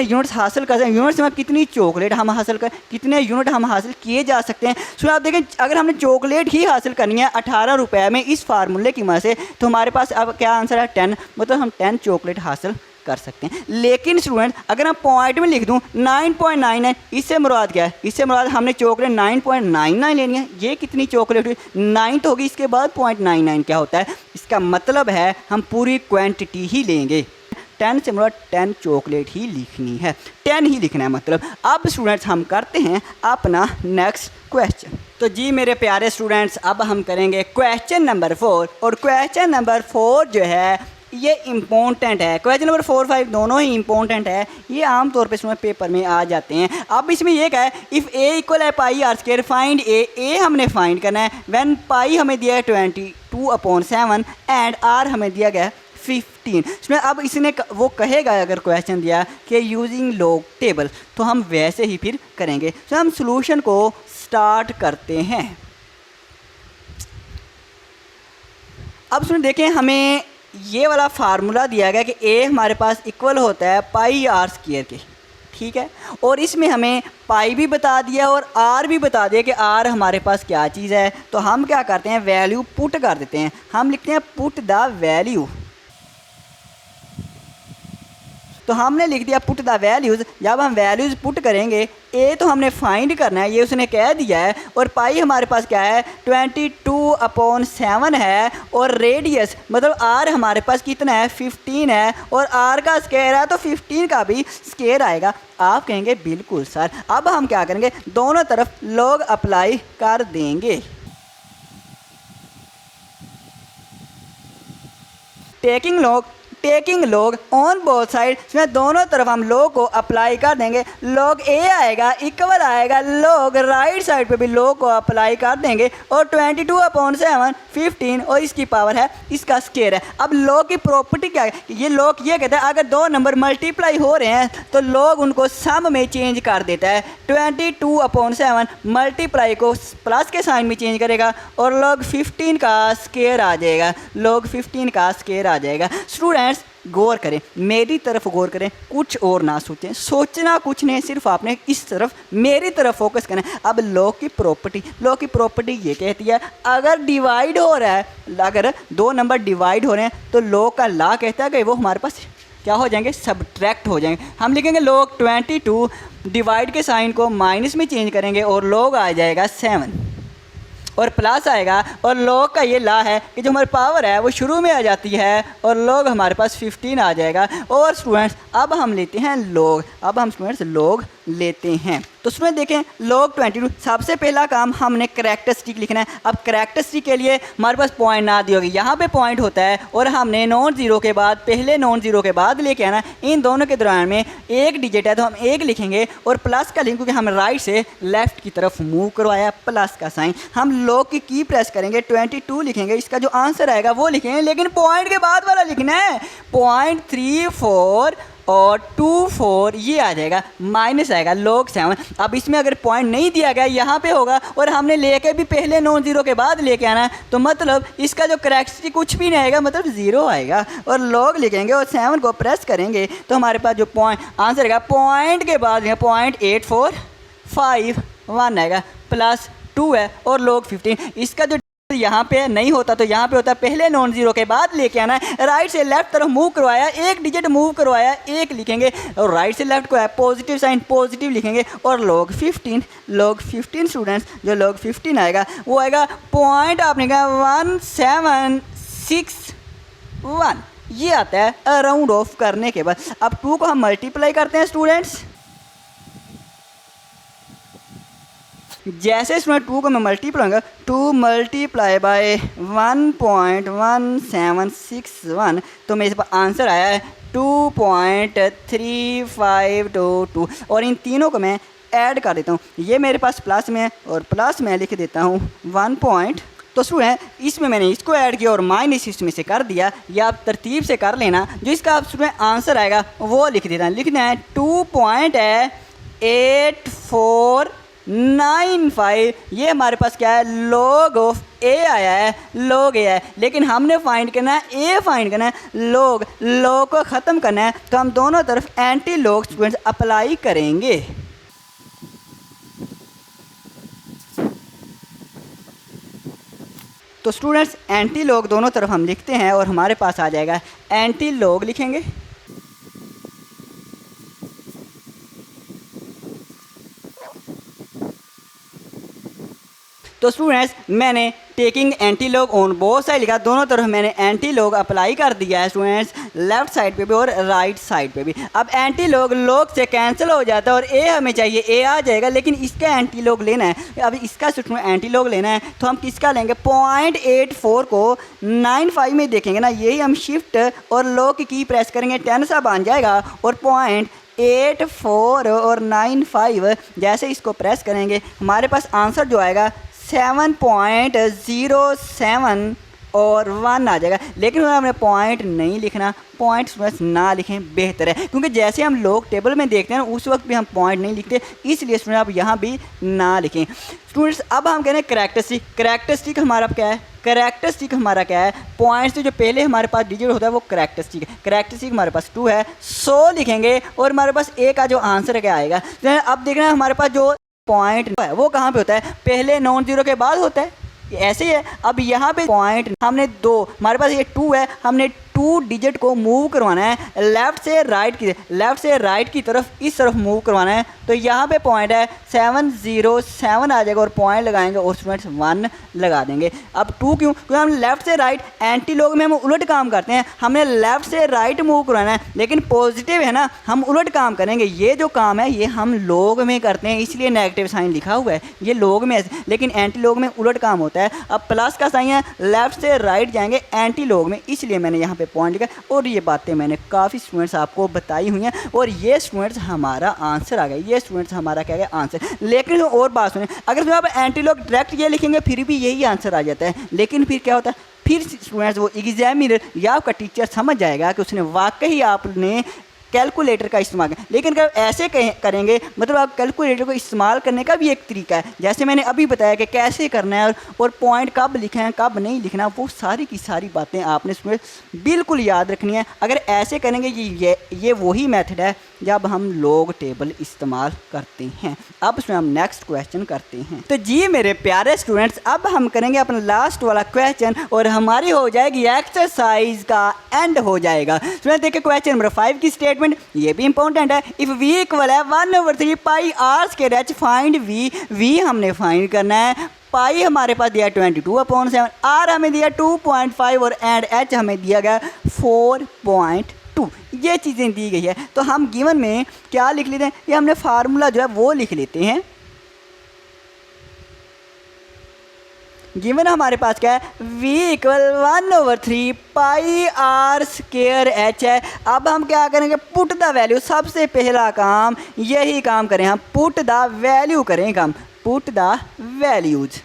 यूनिट्स हासिल कर सकते हैं, यूनिट्स में कितनी चॉकलेट हम हासिल कर, कितने यूनिट हम हासिल किए जा सकते हैं। आप देखें अगर हमने चॉकलेट ही हासिल करनी है 18 रुपये में इस फार्मूले की मदद से, तो हमारे पास अब क्या आंसर है 10, मतलब हम 10 चॉकलेट हासिल कर सकते हैं। लेकिन स्टूडेंट अगर हम पॉइंट में लिख दूं 9.99, इससे मुराद क्या है, इससे मुराद हमने चॉकलेट 9.99 लेनी है। ये कितनी चॉकलेट हुई, 9 तो होगी, इसके बाद 0.99 क्या होता है, इसका मतलब है हम पूरी क्वांटिटी ही लेंगे। 10 से मुराद 10 चॉकलेट ही लिखनी है, 10 ही लिखना है मतलब। अब स्टूडेंट्स हम करते हैं अपना नेक्स्ट क्वेश्चन। तो जी मेरे प्यारे स्टूडेंट्स, अब हम करेंगे क्वेश्चन नंबर 4। और क्वेश्चन नंबर 4 जो है ये इम्पोर्टेंट है। क्वेश्चन नंबर 4, 5 दोनों ही इम्पोर्टेंट है, ये आमतौर पे इसमें पेपर में आ जाते हैं। अब इसमें ये क्या है, इफ़ ए इक्वल है पाई आर स्क्वायर, फाइंड ए हमने फाइंड करना है व्हेन पाई हमें दिया है 22/7 एंड आर हमें दिया गया है 15। इसमें अब इसने वो कहेगा अगर क्वेश्चन दिया कि यूजिंग लॉग टेबल, तो हम वैसे ही फिर करेंगे। तो हम सोल्यूशन को स्टार्ट करते हैं। अब सुन देखें, हमें ये वाला फार्मूला दिया गया कि ए हमारे पास इक्वल होता है पाई आर स्क्वायर के, ठीक है। और इसमें हमें पाई भी बता दिया और आर भी बता दिया कि आर हमारे पास क्या चीज़ है। तो हम क्या करते हैं, वैल्यू पुट कर देते हैं। हम लिखते हैं पुट द वैल्यू। तो हमने लिख दिया पुट द वैल्यूज़। जब हम वैल्यूज़ पुट करेंगे, ए तो हमने फाइंड करना है, ये उसने कह दिया है, और पाई हमारे पास क्या है 22/7 है, और रेडियस मतलब आर हमारे पास कितना है 15 है, और आर का स्क्वायर है तो 15 का भी स्क्वायर आएगा। आप कहेंगे बिल्कुल सर। अब हम क्या करेंगे, दोनों तरफ लॉग अप्लाई कर देंगे। Taking log on both side, इसमें दोनों तरफ हम log को अप्लाई कर देंगे। log a आएगा इक्वल आएगा log राइट साइड पे भी log को अप्लाई कर देंगे और 22/7 15 और इसकी पावर है इसका स्क्वायर है। अब log की प्रॉपर्टी क्या है, ये log ये कहता है अगर दो नंबर मल्टीप्लाई हो रहे हैं तो log उनको सम में चेंज कर देता है। 22/7 मल्टीप्लाई को प्लस के साइन में चेंज करेगा और log 15 का स्क्वायर आ जाएगा, log 15 का स्क्वायर आ जाएगा। स्टूडेंट्स गौर करें, मेरी तरफ गौर करें, कुछ और ना सोचें, सोचना कुछ नहीं, सिर्फ आपने इस तरफ मेरी तरफ फोकस करना है। अब log की प्रॉपर्टी ये कहती है अगर डिवाइड हो रहा है, अगर दो नंबर डिवाइड हो रहे हैं तो log का लॉ कहता है कि वो हमारे पास क्या हो जाएंगे, सब्ट्रैक्ट हो जाएंगे। हम लिखेंगे log 22, डिवाइड के साइन को माइनस में चेंज करेंगे और log आ जाएगा 7 और प्लस आएगा और log का ये ला है कि जो हमारी पावर है वो शुरू में आ जाती है और log हमारे पास 15 आ जाएगा। और स्टूडेंट्स अब हम लेते हैं log, अब हम स्टूडेंट्स log लेते हैं। तो स्टूडेंट देखें log 22, सबसे पहला काम हमने करैक्टरिस्टिक लिखना है। अब करैक्टरिस्टिक के लिए हमारे पास पॉइंट ना दी होगी, यहाँ पे पॉइंट होता है और हमने नॉन जीरो के बाद, पहले नॉन जीरो के बाद लेके आना। इन दोनों के दौरान में एक डिजिट है तो हम एक लिखेंगे और प्लस का लिखेंगे क्योंकि हम राइट से लेफ्ट की तरफ मूव करवाया, प्लस का साइन। हम log की प्रेस करेंगे, 22 लिखेंगे, इसका जो आंसर आएगा वो लिखेंगे, लेकिन पॉइंट के बाद वाला लिखना है। 0.34 और 24 ये आ जाएगा, माइनस आएगा log 7। अब इसमें अगर पॉइंट नहीं दिया गया यहाँ पे होगा और हमने लेके भी पहले नॉन जीरो के बाद लेके आना है, तो मतलब इसका जो करैक्टरिस्टिक कुछ भी नहीं आएगा, मतलब ज़ीरो आएगा। और log लिखेंगे और 7 को प्रेस करेंगे तो हमारे पास जो पॉइंट आंसर आएगा, पॉइंट के बाद 0.845 आएगा, प्लस 2 है और log 15। इसका जो यहाँ पे नहीं होता तो यहाँ पे होता है, पहले नॉन जीरो के बाद लेके आना है। राइट से लेफ्ट तरफ मूव करवाया, एक डिजिट मूव करवाया, एक लिखेंगे और राइट से लेफ्ट को है पॉजिटिव साइन, पॉजिटिव लिखेंगे और log 15 स्टूडेंट्स जो log 15 आएगा वो आएगा पॉइंट आपने कहा 1761 ये आता है राउंड ऑफ करने के बाद। अब 2 को हम मल्टीप्लाई करते हैं स्टूडेंट्स, जैसे इसमें 2 को मैं मल्टीप्लाई करूँगा, 2 मल्टीप्लाई बाय 1.1761 तो मेरे पास आंसर आया है 2.3522 और इन तीनों को मैं ऐड कर देता हूँ। ये मेरे पास प्लस में है और प्लस में लिख देता हूँ 1 तो स्टूडेंट इसमें मैंने इसको ऐड किया और माइनस इसमें से कर दिया, या आप तरतीब से कर लेना। जो इसका आप स्टूडेंट आंसर आएगा वो लिख देना, लिखना है 2.8495। ये हमारे पास क्या है, log ऑफ a आया है, log a है, लेकिन हमने फाइंड करना है a फाइंड करना है, log को ख़त्म करना है तो हम दोनों तरफ एंटी log स्टूडेंट्स अप्लाई करेंगे। तो स्टूडेंट्स एंटी log दोनों तरफ हम लिखते हैं और हमारे पास आ जाएगा एंटी log लिखेंगे तो स्टूडेंट्स मैंने taking anti log on both side लिखा, दोनों तरफ मैंने एंटी log अप्लाई कर दिया है स्टूडेंट्स, लेफ्ट साइड पे भी और राइट साइड पे भी। अब एंटी log से कैंसिल हो जाता है और a हमें चाहिए, a आ जाएगा, लेकिन इसका एंटी log लेना है। अब इसका स्टूडेंट एंटी log लेना है तो हम किसका लेंगे, 0.84 को 95 में देखेंगे ना, यही हम शिफ्ट और log की प्रेस करेंगे, 10 सा बन जाएगा और 0.84 और 95 जैसे इसको प्रेस करेंगे हमारे पास आंसर जो आएगा 7.07 और 1 आ जाएगा। लेकिन हमने पॉइंट नहीं लिखना, पॉइंट बस ना लिखें बेहतर है, क्योंकि जैसे हम log टेबल में देखते हैं ना उस वक्त भी हम पॉइंट नहीं लिखते, इसलिए स्टूडेंट आप यहाँ भी ना लिखें। स्टूडेंट्स अब हम कह रहे हैं करैक्टरिस्टिक हमारा क्या है, करैक्टरिस्टिक हमारा क्या है, पॉइंट से जो पहले हमारे पास डिजिट होता है वो करैक्टरिस्टिक है। करैक्टरिस्टिक हमारे पास 2 है, 100 लिखेंगे और हमारे पास a का जो आंसर क्या आएगा। अब देखना है हमारे पास जो पॉइंट है वो कहाँ पे होता है, पहले नॉन जीरो के बाद होता है, ऐसे ही है। अब यहाँ पे पॉइंट हमने 2, हमारे पास ये 2 है, हमने 2 डिजिट को मूव करवाना है लेफ़्ट से राइट की तरफ, इस तरफ मूव करवाना है। तो यहाँ पे पॉइंट है 707 आ जाएगा और पॉइंट लगाएंगे और स्टूडेंट्स 1 लगा देंगे। अब 2 क्यों, क्योंकि हम लेफ़्ट से राइट एंटी log में हम उलट काम करते हैं, हमने लेफ़्ट से राइट मूव करवाना है, लेकिन पॉजिटिव है ना, हम उलट काम करेंगे। ये जो काम है ये हम log में करते हैं, इसलिए नेगेटिव साइन लिखा हुआ है, ये log में है, लेकिन एंटी log में उलट काम होता है। अब प्लस का साइन है, लेफ़्ट से राइट जाएंगे एंटी log में, इसलिए मैंने यहाँ पे पॉइंट लिखा है। और ये बातें मैंने काफ़ी स्टूडेंट्स आपको बताई हुई हैं और ये स्टूडेंट्स हमारा आंसर आ गया, ये स्टूडेंट्स हमारा क्या गया आंसर। लेकिन और बात सुने, अगर आप एंटीलॉग डायरेक्ट ये लिखेंगे फिर भी यही आंसर आ जाता है, लेकिन फिर क्या होता है, फिर स्टूडेंट्स वो एग्जामिनर या आपका टीचर समझ जाएगा कि उसने वाकई आपने कैलकुलेटर का इस्तेमाल किया। लेकिन अगर ऐसे करेंगे मतलब आप कैलकुलेटर को इस्तेमाल करने का भी एक तरीका है, जैसे मैंने अभी बताया कि कैसे करना है और पॉइंट कब लिखना है कब नहीं लिखना, वो सारी की सारी बातें आपने इसमें बिल्कुल याद रखनी है। अगर ऐसे करेंगे ये वही मेथड है जब हम लॉग टेबल इस्तेमाल करते हैं। अब इसमें हम नेक्स्ट क्वेश्चन करते हैं। तो जी मेरे प्यारे स्टूडेंट्स, अब हम करेंगे अपना लास्ट वाला क्वेश्चन और हमारी हो जाएगी एक्सरसाइज का एंड हो जाएगा। स्टूडेंट देखिए क्वेश्चन नंबर 5 की स्टेटमेंट, ये भी इंपॉर्टेंट है। इफ v इक्वल है 1/3 pi r square h, find v हमने फाइंड करना है। पाई हमारे पास दिया 22/7, आर हमें दिया 2.5 और एंड एच हमें दिया गया 4.2। ये चीज़ें दी गई है तो हम गिवन में क्या लिख लेते हैं, ये हमने फार्मूला जो है वो लिख लेते हैं। गिवन हमारे पास क्या है, v equal 1/3 pi r square h है। अब हम क्या करेंगे, पुट द वैल्यू, सबसे पहला काम यही काम करें, हम पुट द वैल्यू करें, हम put the values,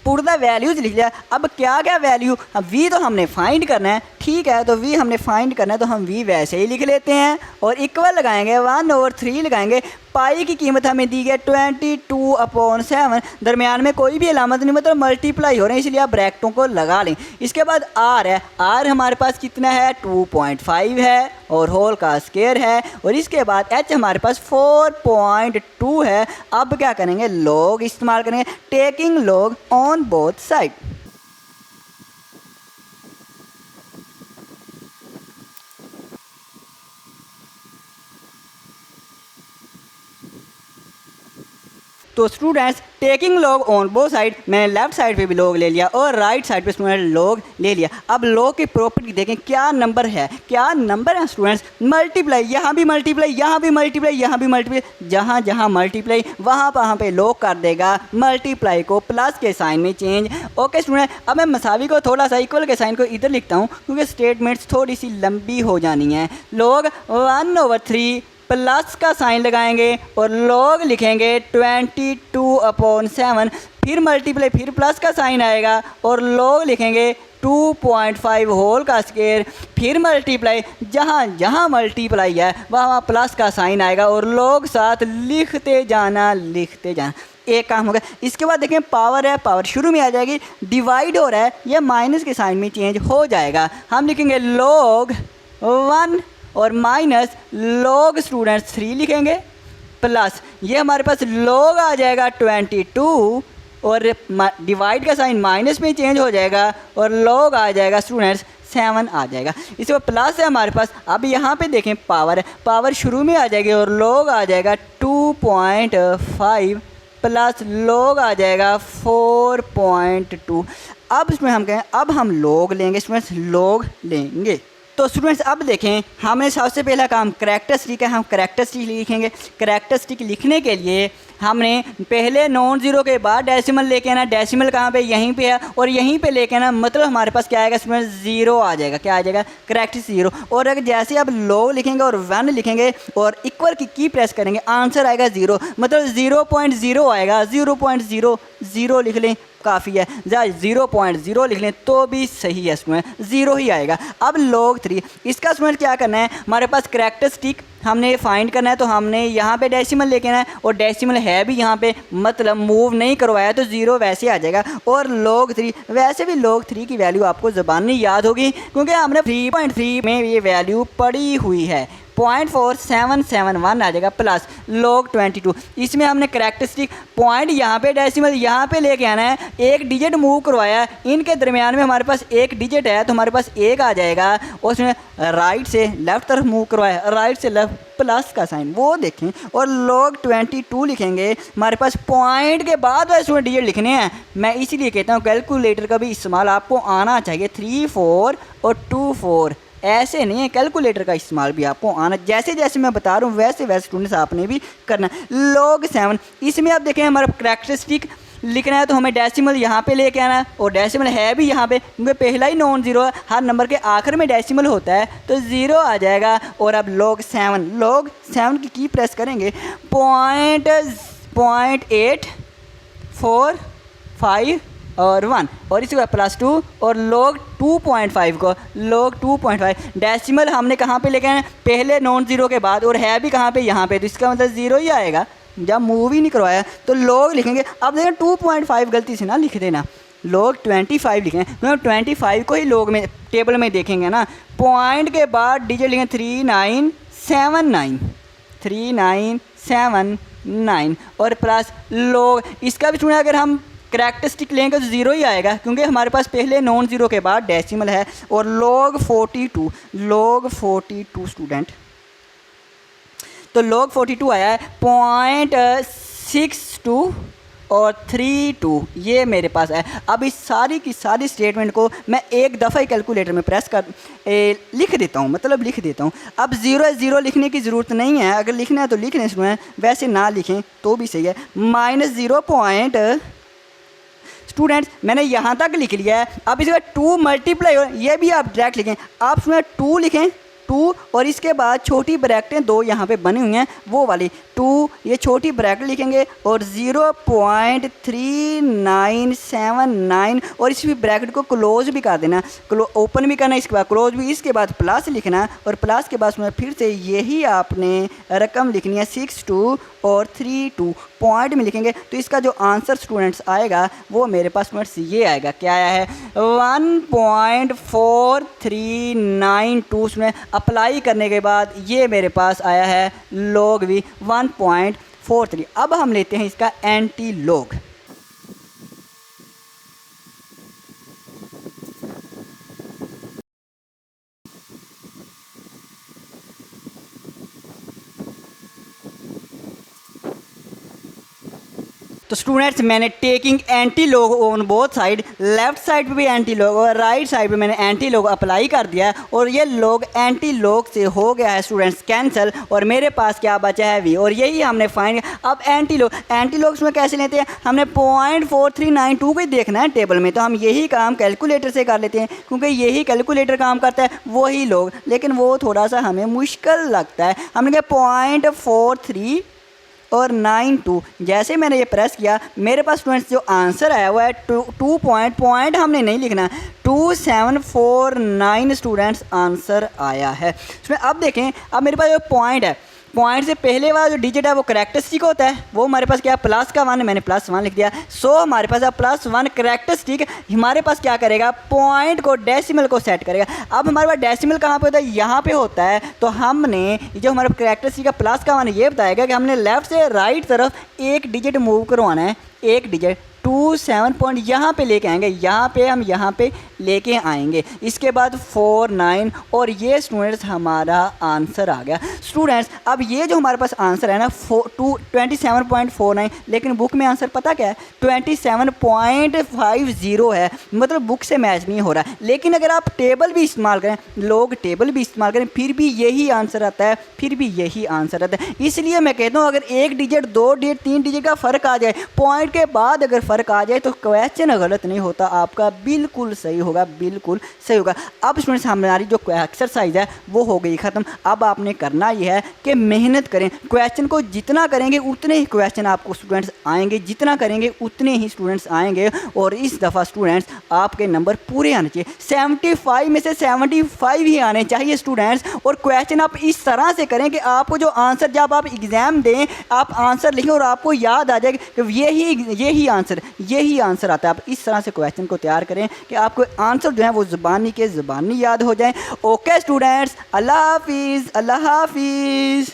put the values लिख लिया। अब क्या क्या वैल्यू, v तो हमने फाइंड करना है, ठीक है, तो v हमने फाइंड करना है तो हम v वैसे ही लिख लेते हैं और इक्वल लगाएंगे 1/3 लगाएंगे। पाई की कीमत हमें दी गई 22/7, दरमियान में कोई भी अलामत नहीं, मतलब मल्टीप्लाई हो रहे हैं इसलिए आप ब्रैकेटों को लगा लें। इसके बाद आर है, आर हमारे पास कितना है 2.5 है और होल का स्क्वायर है और इसके बाद एच हमारे पास 4.2 है। अब क्या करेंगे, लॉग इस्तेमाल करेंगे, taking log on both side. तो students taking log on both side, मैंने लेफ्ट साइड पे भी लॉग ले लिया और राइट साइड पे स्टूडेंट लॉग ले लिया। अब लॉग की प्रॉपर्टी देखें, क्या नंबर है, क्या नंबर है स्टूडेंट्स, मल्टीप्लाई, यहाँ भी मल्टीप्लाई, यहाँ भी मल्टीप्लाई, यहाँ भी मल्टीप्लाई, जहाँ जहाँ मल्टीप्लाई वहाँ पे लॉग कर देगा, मल्टीप्लाई को प्लस के साइन में चेंज। ओके स्टूडेंट, अब मैं मसावी को थोड़ा सा इक्वल के साइन को इधर लिखता हूँ क्योंकि स्टेटमेंट्स थोड़ी सी लंबी हो जानी है। लॉग 1/3 प्लस का साइन लगाएंगे और लॉग लिखेंगे 22/7, फिर मल्टीप्लाई, फिर प्लस का साइन आएगा और लॉग लिखेंगे 2.5 होल का स्क्वायर, फिर मल्टीप्लाई, जहाँ जहाँ मल्टीप्लाई है वहाँ प्लस का साइन आएगा और लॉग साथ लिखते जाना लिखते जाना। एक काम हो गया। इसके बाद देखें पावर है, पावर शुरू में आ जाएगी, डिवाइड हो रहा है, यह माइनस के साइन में चेंज हो जाएगा। हम लिखेंगे लॉग 1 और माइनस लॉग स्टूडेंट्स 3 लिखेंगे प्लस ये हमारे पास लॉग आ जाएगा 22 और डिवाइड का साइन माइनस में चेंज हो जाएगा और लॉग आ जाएगा स्टूडेंट्स 7 आ जाएगा। इसके बाद प्लस है हमारे पास। अब यहाँ पे देखें पावर है, पावर शुरू में आ जाएगी और लॉग आ जाएगा 2.5 प्लस लॉग आ जाएगा 4.2। अब इसमें हम कहें अब हम लॉग लेंगे स्टूडेंट्स, लॉग लेंगे। तो स्टूडेंट्स अब देखें, हमने सबसे पहला काम करैक्टरिस्टिक है, हम करैक्टरिस्टिक लिखेंगे। करैक्टरिस्टिक लिखने के लिए हमने पहले नॉन ज़ीरो के बाद डेसिमल लेके आना, डेसिमल कहाँ पे, यहीं पे है और यहीं पे लेके आना, मतलब हमारे पास क्या आएगा स्टूडेंट, ज़ीरो आ जाएगा। क्या आ जाएगा, करैक्टरिस्टिक ज़ीरो। और अगर जैसे आप लो लिखेंगे और 1 लिखेंगे और इक्वल की प्रेस करेंगे, आंसर आएगा 0, मतलब 0.0 आएगा। 0.00 लिख लें, काफ़ी है, या 0.0 लिख लें तो भी सही है, इसमें 0 ही आएगा। अब log 3, इसका स्टूडेंट क्या करना है, हमारे पास करैक्टरिस्टिक हमने फाइंड करना है तो हमने यहाँ पे डेसिमल लेके आना है और डेसिमल है भी यहाँ पे, मतलब मूव नहीं करवाया तो 0 वैसे आ जाएगा। और log 3, वैसे भी log 3 की वैल्यू आपको ज़बानी याद होगी क्योंकि हमने 3.3 में ये वैल्यू पड़ी हुई है। 0.4771 आ जाएगा प्लस log 22। इसमें हमने करैक्टरिस्टिक पॉइंट यहाँ पे डेसिमल यहाँ पे लेके आना है, एक डिजिट मूव करवाया है, इनके दरमियान में हमारे पास एक डिजिट है तो हमारे पास 1 आ जाएगा। और उसमें राइट से लेफ़्ट तरफ मूव करवाया, राइट से लेफ्ट प्लस का साइन वो देखें और log 22 लिखेंगे। हमारे पास पॉइंट के बाद उसमें डिजिट लिखने हैं। मैं इसीलिए कहता हूँ कैलकुलेटर का भी इस्तेमाल आपको आना चाहिए। 3 4 और 2 4 ऐसे नहीं है, कैलकुलेटर का इस्तेमाल भी आपको आना, जैसे जैसे मैं बता रहा हूँ वैसे वैसे स्टूडेंट्स आपने भी करना। log 7, इसमें आप देखें हमारा करैक्टरिस्टिक लिखना है तो हमें डेसिमल यहाँ पे लेके आना है, और डेसिमल है भी यहाँ पे क्योंकि पहला ही नॉन ज़ीरो है, हर नंबर के आखिर में डेसिमल होता है तो ज़ीरो आ जाएगा। और अब log 7 की प्रेस करेंगे, 0.845 और 1 और इसी का +2 और log 2.5 को log 2.5 डेसिमल हमने कहाँ पे लेके आए, पहले नॉन ज़ीरो के बाद, और है भी कहाँ पे, यहाँ पे, तो इसका मतलब ज़ीरो ही आएगा। जब मूव ही नहीं करवाया तो log लिखेंगे। अब देखें 2.5 गलती से ना लिख देना, log 25 लिखें, मतलब 25 को ही log में टेबल में देखेंगे ना, पॉइंट के बाद डिजिट लिखें 3979 और प्लस log, इसका भी सुना अगर हम करैक्टरिस्टिक लेंगे तो ज़ीरो ही आएगा क्योंकि हमारे पास पहले नॉन ज़ीरो के बाद डेसिमल है। और log 42 स्टूडेंट, तो log 42 आया है 0.62 और 32, ये मेरे पास है। अब इस सारी की सारी स्टेटमेंट को मैं एक दफ़ा ही कैलकुलेटर में प्रेस कर लिख देता हूँ, मतलब लिख देता हूँ। अब ज़ीरो लिखने की ज़रूरत नहीं है, अगर लिखना है तो लिख लें, इसमें वैसे ना लिखें तो भी सही है। -0 स्टूडेंट्स मैंने यहाँ तक लिख लिया है। अब इसका 2 मल्टीप्लाई, ये भी आप डायरेक्ट लिखें, आप उसमें 2 लिखें, 2 और इसके बाद छोटी ब्रैकेटें 2 यहाँ पे बनी हुई हैं, वो वाली 2, ये छोटी ब्रैकेट लिखेंगे और 0.3979 और इस ब्रैकेट को क्लोज भी कर देना, ओपन भी करना, इसके बाद क्लोज भी, इसके बाद प्लस लिखना और प्लस के बाद उसमें फिर से यही आपने रकम लिखनी है 62 और 32 पॉइंट में लिखेंगे। तो इसका जो आंसर स्टूडेंट्स आएगा वो मेरे पास स्टूडेंट्स ये आएगा, क्या आया है 1.4392 स्टूडेंट। अप्लाई करने के बाद ये मेरे पास आया है log भी 1.43। अब हम लेते हैं इसका एंटी log। तो स्टूडेंट्स मैंने taking anti log on both side, left side पे भी एंटी लॉग और राइट साइड पे मैंने एंटी लॉग अप्लाई कर दिया है और ये लॉग एंटी लॉग से हो गया है स्टूडेंट्स कैंसिल और मेरे पास क्या बचा है v, और यही हमने फाइंड। अब एंटी लॉग्स में कैसे लेते हैं, हमने 0.4392 को ही देखना है टेबल में, तो हम यही काम कैलकुलेटर से कर लेते हैं क्योंकि यही कैलकुलेटर काम करता है वही लॉग, लेकिन वो थोड़ा सा हमें मुश्किल लगता है। हमने कहा 0.43 और 92, जैसे मैंने ये प्रेस किया मेरे पास स्टूडेंट्स जो आंसर आया हुआ है 2 पॉइंट हमने नहीं लिखना, 2749 स्टूडेंट्स आंसर आया है। अब देखें, अब मेरे पास जो पॉइंट है, पॉइंट से पहले वाला जो डिजिट है वो करैक्टरिस्टिक होता है, वो हमारे पास क्या है प्लस का 1, मैंने +1 लिख दिया। सो हमारे पास +1 करैक्टरिस्टिक हमारे पास क्या करेगा, पॉइंट को डेसिमल को सेट करेगा। अब हमारे पास डेसिमल कहाँ पे होता है, यहाँ पे होता है, तो हमने जो हमारा करैक्टरिस्टिक का +1 ये बताएगा कि हमने लेफ़्ट से राइट तरफ एक डिजिट मूव करवाना है, एक डिजिट 27 पॉइंट यहाँ पे लेके आएंगे, यहाँ पे हम यहाँ पे लेके आएंगे, इसके बाद 49 और ये स्टूडेंट्स हमारा आंसर आ गया। स्टूडेंट्स अब ये जो हमारे पास आंसर है ना 27.49, लेकिन बुक में आंसर पता क्या है 27.50 है, मतलब बुक से मैच नहीं हो रहा है। लेकिन अगर आप टेबल भी इस्तेमाल करें, लोग टेबल भी इस्तेमाल करें, फिर भी यही आंसर आता है, फिर भी यही आंसर आता है। इसलिए मैं कहता हूँ अगर एक डिजिट 2 डिजिट 3 डिजिट का फ़र्क आ जाए, पॉइंट के बाद अगर फ़र्क आ जाए तो क्वेश्चन गलत नहीं होता, आपका बिल्कुल सही होगा, बिल्कुल सही होगा। अब स्टूडेंट्स हमारी जो एक्सरसाइज है वो हो गई ख़त्म। अब आपने करना ये है कि मेहनत करें, क्वेश्चन को जितना करेंगे उतने ही क्वेश्चन आपको स्टूडेंट्स आएंगे, जितना करेंगे उतने ही स्टूडेंट्स आएंगे और इस दफ़ा स्टूडेंट्स आपके नंबर पूरे आने चाहिए, 75 में से 75 ही आने चाहिए स्टूडेंट्स। और क्वेश्चन आप इस तरह से करें कि आपको जो आंसर, जब आप एग्ज़ाम दें आप आंसर लिखें और आपको याद आ जाए कि यही आंसर आता है। आप इस तरह से क्वेश्चन को तैयार करें कि आपको आंसर जो है वो ज़ुबानी याद हो जाए। ओके स्टूडेंट्स, अल्लाह हाफिज़।